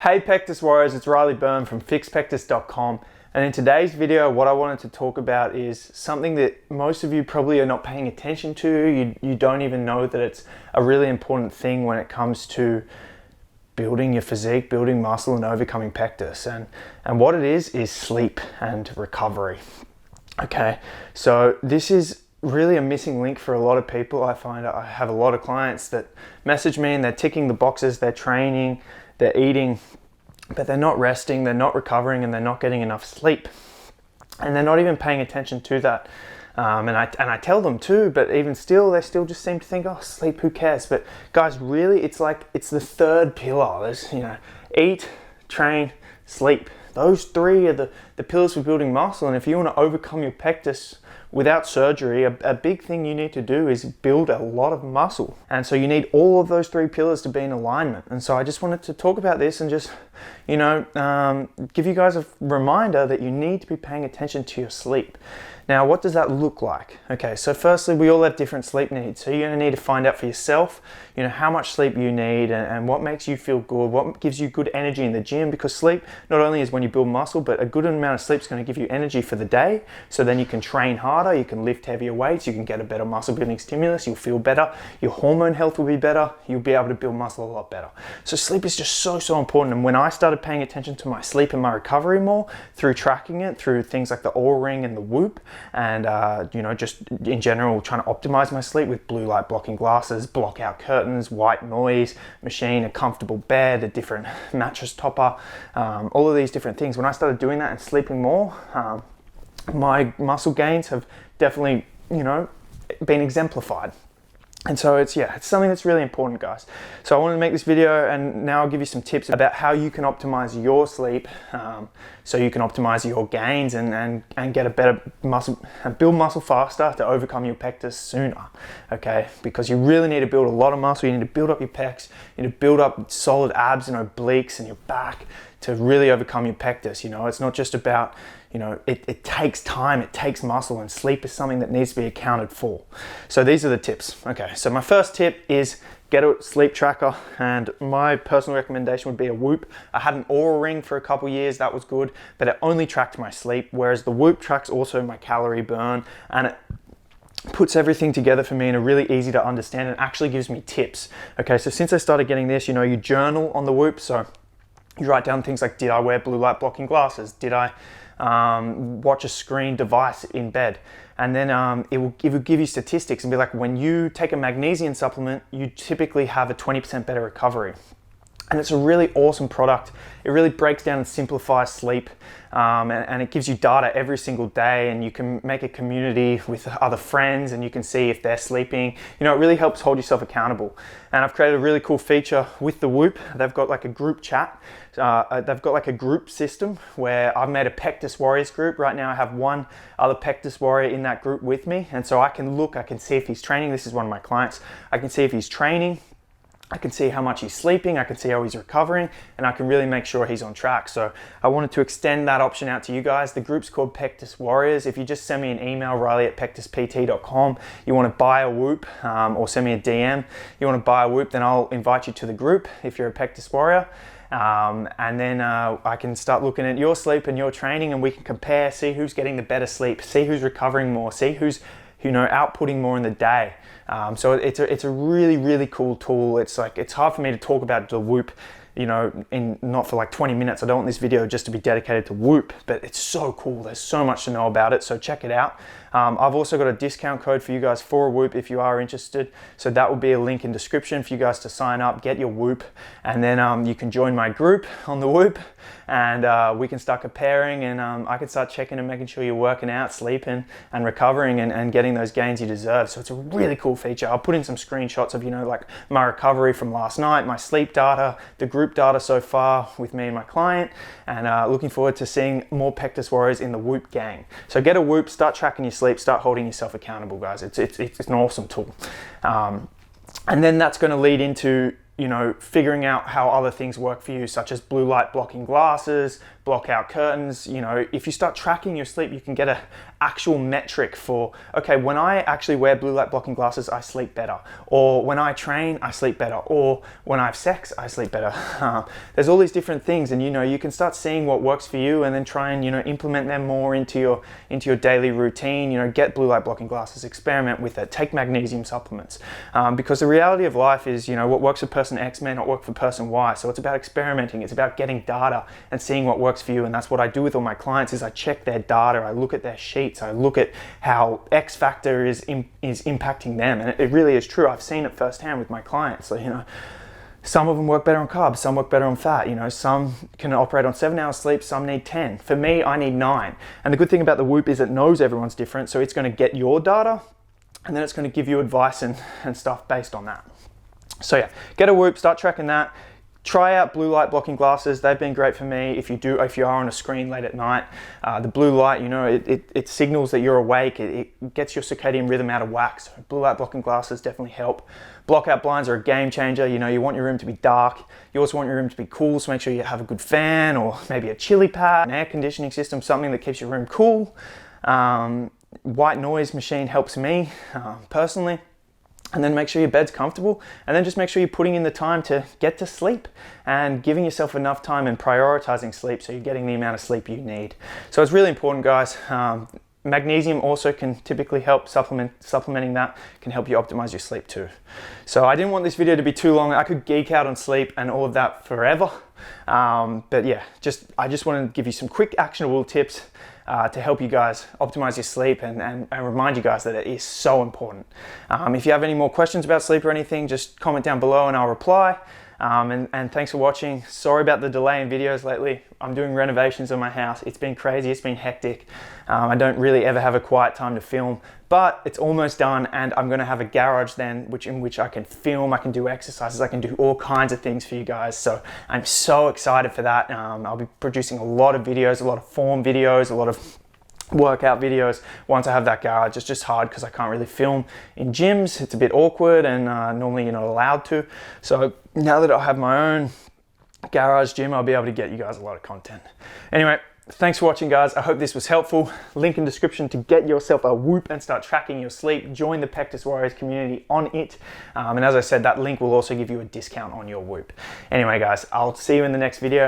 Hey Pectus Warriors, it's Byrne from FixPectus.com, and in today's video what I wanted to talk about is something that most of you probably are not paying attention to. You don't even know that it's a really important thing when it comes to building your physique, building muscle and overcoming pectus. And what it is sleep and recovery. Okay, so this is really a missing link for a lot of people. I find I have a lot of clients that message me and they're ticking the boxes, they're training, they're eating, but they're not resting, they're not recovering, and they're not getting enough sleep. And they're not even paying attention to that. And I tell them too, but even still, they still just seem to think, oh, sleep, who cares? But guys, really, it's the third pillar. There's, eat, train, sleep. Those three are the pillars for building muscle. And if you want to overcome your pectus without surgery, a big thing you need to do is build a lot of muscle. And so you need all of those three pillars to be in alignment. And so I just wanted to talk about this and just, give you guys a reminder that you need to be paying attention to your sleep. Now, what does that look like? Okay, so firstly, we all have different sleep needs. So you're gonna need to find out for yourself, how much sleep you need and what makes you feel good, what gives you good energy in the gym, because sleep not only is when you build muscle, but a good amount of sleep is gonna give you energy for the day. So then you can train harder, you can lift heavier weights, you can get a better muscle building stimulus, you'll feel better, your hormone health will be better, you'll be able to build muscle a lot better. So sleep is just so important. And when I started paying attention to my sleep and my recovery more through tracking it, through things like the Oura Ring and the Whoop, and just in general trying to optimize my sleep with blue light blocking glasses, block out curtains, white noise machine, a comfortable bed, a different mattress topper, all of these different things. When I started doing that and sleeping more, my muscle gains have definitely been exemplified. And so it's something that's really important, guys. So I wanted to make this video, and now I'll give you some tips about how you can optimize your sleep, so you can optimize your gains and get a better muscle and build muscle faster to overcome your pectus sooner. Okay, because you really need to build a lot of muscle. You need to build up your pecs. You need to build up solid abs and obliques and your back to really overcome your pectus. It's not just about, it takes time, it takes muscle, and sleep is something that needs to be accounted for. So these are the tips. Okay, so my first tip is get a sleep tracker, and my personal recommendation would be a Whoop. I had an Oura Ring for a couple years, that was good, but it only tracked my sleep, whereas the Whoop tracks also my calorie burn, and it puts everything together for me in a really easy to understand and actually gives me tips. Okay, so since I started getting this, you journal on the Whoop, so you write down things like, did I wear blue light blocking glasses? Did I watch a screen device in bed? And then it will give you statistics and be like, when you take a magnesium supplement, you typically have a 20% better recovery. And it's a really awesome product. It really breaks down and simplifies sleep, and it gives you data every single day, and you can make a community with other friends and you can see if they're sleeping. It really helps hold yourself accountable. And I've created a really cool feature with the Whoop. They've got like a group chat. They've got like a group system where I've made a Pectus Warriors group. Right now I have one other Pectus Warrior in that group with me. And so I can see if he's training. This is one of my clients. I can see if he's training. I can see how much he's sleeping, I can see how he's recovering, and I can really make sure he's on track. So I wanted to extend that option out to you guys. The group's called Pectus Warriors. If you just send me an email, riley@PectusPT.com, you want to buy a Whoop, or send me a DM, you want to buy a Whoop, then I'll invite you to the group if you're a Pectus Warrior. And then I can start looking at your sleep and your training, and we can compare, see who's getting the better sleep, see who's recovering more, see who's outputting more in the day. So it's a really cool tool. It's hard for me to talk about the Whoop, in not for like 20 minutes. I don't want this video just to be dedicated to Whoop, but it's so cool. There's so much to know about it, so check it out. I've also got a discount code for you guys for a Whoop if you are interested. So that will be a link in description for you guys to sign up, get your Whoop, and then you can join my group on the Whoop, and we can start comparing, and I can start checking and making sure you're working out, sleeping, and recovering, and getting those gains you deserve. So it's a really cool feature. I'll put in some screenshots of, like my recovery from last night, my sleep data, the group data so far with me and my client, and looking forward to seeing more Pectus Warriors in the Whoop gang. So get a Whoop, start tracking your sleep, start holding yourself accountable, guys. It's an awesome tool. And then that's going to lead into figuring out how other things work for you, such as blue light blocking glasses, block out curtains. If you start tracking your sleep, you can get actual metric for, okay, when I actually wear blue light blocking glasses, I sleep better. Or when I train, I sleep better. Or when I have sex, I sleep better. There's all these different things, and you can start seeing what works for you and then try and implement them more into your daily routine. Get blue light blocking glasses, experiment with it, take magnesium supplements. Because the reality of life is, what works for person X may not work for person Y. So it's about experimenting, it's about getting data and seeing what works for you. And that's what I do with all my clients is I check their data, I look at their sheets, I look at how X factor is impacting them. And it really is true. I've seen it firsthand with my clients. So, some of them work better on carbs, some work better on fat. Some can operate on 7 hours sleep, some need 10. For me, I need 9. And the good thing about the Whoop is it knows everyone's different. So it's going to get your data and then it's going to give you advice and stuff based on that. So yeah, get a Whoop, start tracking that. Try out blue light blocking glasses. They've been great for me. If you are on a screen late at night, the blue light, it signals that you're awake. It gets your circadian rhythm out of whack. So blue light blocking glasses definitely help. Blockout blinds are a game changer. You want your room to be dark. You also want your room to be cool, so make sure you have a good fan or maybe a chili pad, an air conditioning system, something that keeps your room cool. White noise machine helps me personally. And then make sure your bed's comfortable, and then just make sure you're putting in the time to get to sleep and giving yourself enough time and prioritizing sleep so you're getting the amount of sleep you need. So it's really important, guys. Magnesium also can typically help. Supplementing that can help you optimize your sleep too. So I didn't want this video to be too long. I could geek out on sleep and all of that forever. But yeah, I just wanted to give you some quick actionable tips to help you guys optimize your sleep and remind you guys that it is so important. If you have any more questions about sleep or anything, just comment down below and I'll reply. And thanks for watching. Sorry about the delay in videos lately. I'm doing renovations on my house. It's been crazy, it's been hectic. I don't really ever have a quiet time to film, but it's almost done and I'm gonna have a garage then in which I can film, I can do exercises, I can do all kinds of things for you guys. So I'm so excited for that. I'll be producing a lot of videos, a lot of form videos, a lot of workout videos once I have that garage. It's just hard because I can't really film in gyms. It's a bit awkward and normally you're not allowed to. So now that I have my own garage gym, I'll be able to get you guys a lot of content. Anyway, thanks for watching, guys. I hope this was helpful. Link in description to get yourself a Whoop and start tracking your sleep. Join the Pectus Warriors community on it. And as I said, that link will also give you a discount on your Whoop. Anyway, guys, I'll see you in the next video.